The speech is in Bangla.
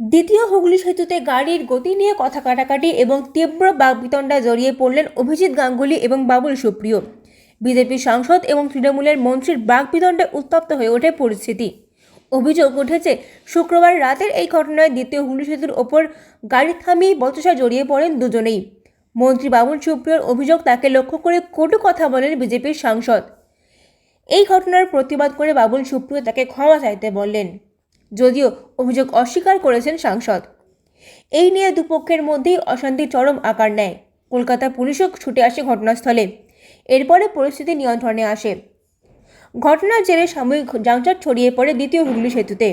দ্বিতীয় হুগলি সেতুতে গাড়ির গতি নিয়ে কথা কাটাকাটি এবং তীব্র বাকবিতণ্ডায় জড়িয়ে পড়লেন অভিজিৎ গাঙ্গুলি এবং বাবুল সুপ্রিয়। বিজেপি সাংসদ এবং তৃণমূলের মন্ত্রীর বাকবিতণ্ডে উত্তপ্ত হয়ে ওঠে পরিস্থিতি। অভিযোগ উঠেছে, শুক্রবার রাতের এই ঘটনায় দ্বিতীয় হুগলি সেতুর ওপর গাড়ি থামিয়ে বচসায় জড়িয়ে পড়েন দুজনেই। মন্ত্রী বাবুল সুপ্রিয়র অভিযোগ, তাকে লক্ষ্য করে কটু কথা বলেন বিজেপির সাংসদ। এই ঘটনার প্রতিবাদ করে বাবুল সুপ্রিয় তাকে ক্ষমা চাইতে বললেন, যদিও অভিযোগ অস্বীকার করেছেন সাংসদ। এই নিয়ে দুপক্ষের মধ্যেই অশান্তি চরম আকার নেয়। কলকাতা পুলিশও ছুটে আসে ঘটনাস্থলে। এরপরে পরিস্থিতি নিয়ন্ত্রণে আসে। ঘটনার জেরে সাময়িক যানজট ছড়িয়ে পড়ে দ্বিতীয় হুগলি সেতুতে।